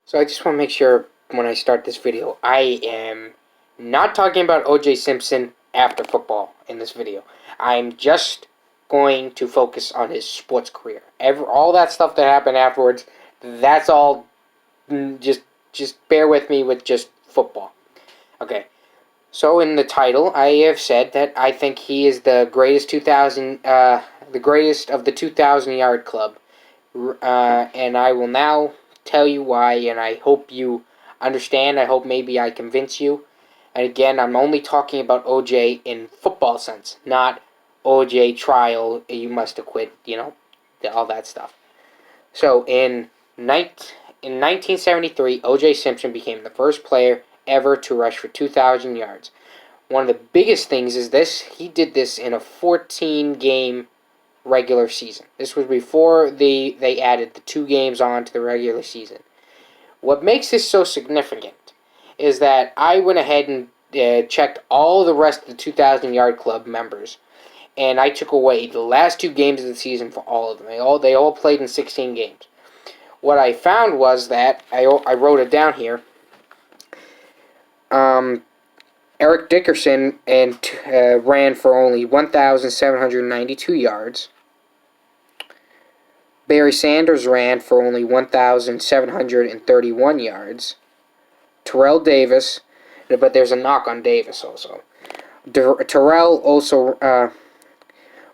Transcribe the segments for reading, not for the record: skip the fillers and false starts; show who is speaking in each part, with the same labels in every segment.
Speaker 1: So I just want to make sure when I start this video, I am not talking about OJ Simpson after football in this video. I'm just going to focus on his sports career. All that stuff that happened afterwards, that's all. Just bear with me with just football. Okay. So in the title, I have said that I think he is the greatest 2000, the greatest of the 2,000-yard club, and I will now tell you why, and I hope you understand. I hope maybe I convince you. And again, I'm only talking about OJ in football sense, not OJ trial, you must acquit, all that stuff. So in 1973, OJ Simpson became the first player ever to rush for 2,000 yards. One of the biggest things is this: he did this in a 14-game regular season. This was before they added the 2 games on to the regular season. What makes this so significant is that I went ahead and checked all the rest of the 2,000-yard club members, and I took away the last 2 games of the season for all of them. They all played in 16 games. What I found was that, I wrote it down here, Eric Dickerson ran for only 1,792 yards. Barry Sanders ran for only 1,731 yards. Terrell Davis, but there's a knock on Davis also. Terrell also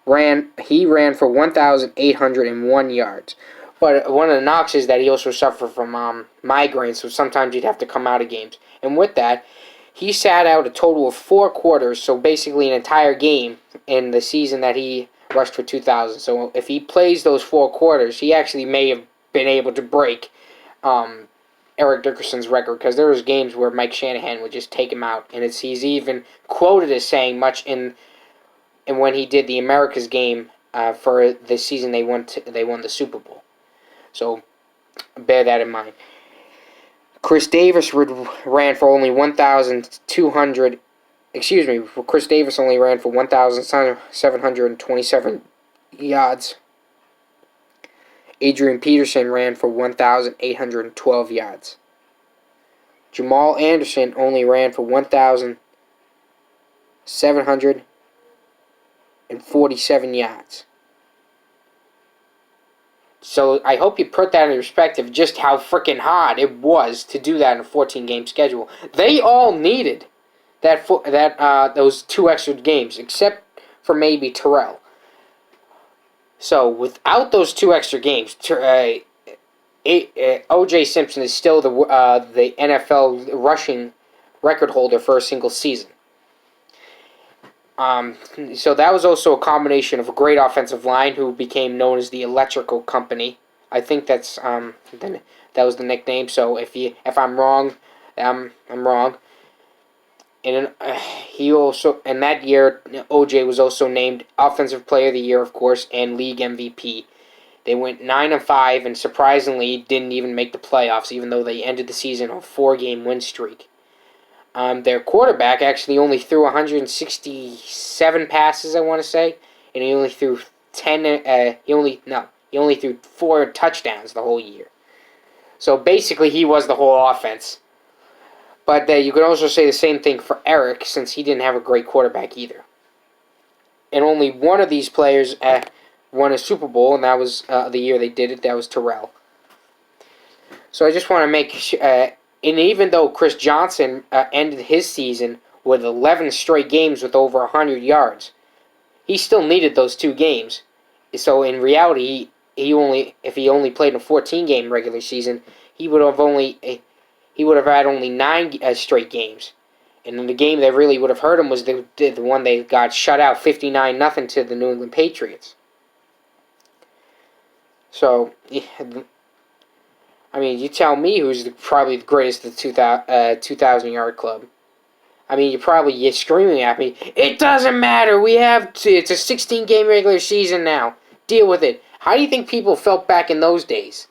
Speaker 1: ran for 1,801 yards. But one of the knocks is that he also suffered from migraines, so sometimes he'd have to come out of games. And with that, he sat out a total of 4 quarters, so basically an entire game in the season that he rushed for 2,000. So if he plays those 4 quarters, he actually may have been able to break Eric Dickerson's record, because there was games where Mike Shanahan would just take him out, and he's even quoted as saying much in when he did the America's game for the season they won the Super Bowl. So bear that in mind. Chris Davis ran for only 1,200. Excuse me. Chris Davis only ran for 1,727 yards. Adrian Peterson ran for 1,812 yards. Jamal Anderson only ran for 1,747 yards. So I hope you put that in perspective, just how freaking hard it was to do that in a 14-game schedule. They all needed those 2 extra games, except for maybe Terrell. So without those 2 extra games, OJ Simpson is still the NFL rushing record holder for a single season. So that was also a combination of a great offensive line who became known as the Electrical Company. I think that was the nickname. So if I'm wrong, I'm wrong. And that year, OJ was also named Offensive Player of the Year, of course, and League MVP. They went 9-5 and surprisingly didn't even make the playoffs, even though they ended the season on a 4-game win streak. Their quarterback actually only threw 167 passes, I want to say, and he only threw 4 touchdowns the whole year. So basically, he was the whole offense. But you could also say the same thing for Eric, since he didn't have a great quarterback either. And only one of these players won a Super Bowl, and that was the year they did it. That was Terrell. So I just want to make sure. And even though Chris Johnson ended his season with 11 straight games with over 100 yards, he still needed those 2 games. So in reality, if he only played in a 14-game regular season, he would have had only 9 straight games. And then the game that really would have hurt him was the one they got shut out 59-0 to the New England Patriots. So, I mean, you tell me who's probably the greatest of the 2,000-yard club. I mean, you're screaming at me. It doesn't matter. It's a 16-game regular season now. Deal with it. How do you think people felt back in those days?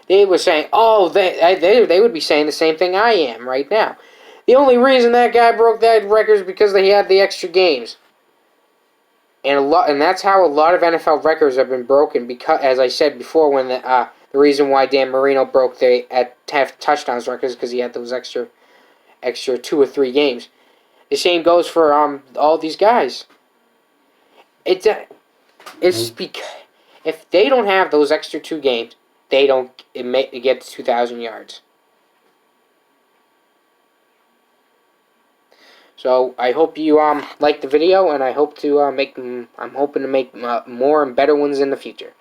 Speaker 1: They were saying, they would be saying the same thing I am right now. The only reason that guy broke that record is because they had the extra games. And that's how a lot of NFL records have been broken, because, as I said before, when the the reason why Dan Marino broke the half touchdowns record is because he had those extra 2 or 3 games. The same goes for all these guys. It's because if they don't have those extra 2 games, they don't get to 2,000 yards. So I hope you like the video, and I hope to I'm hoping to make more and better ones in the future.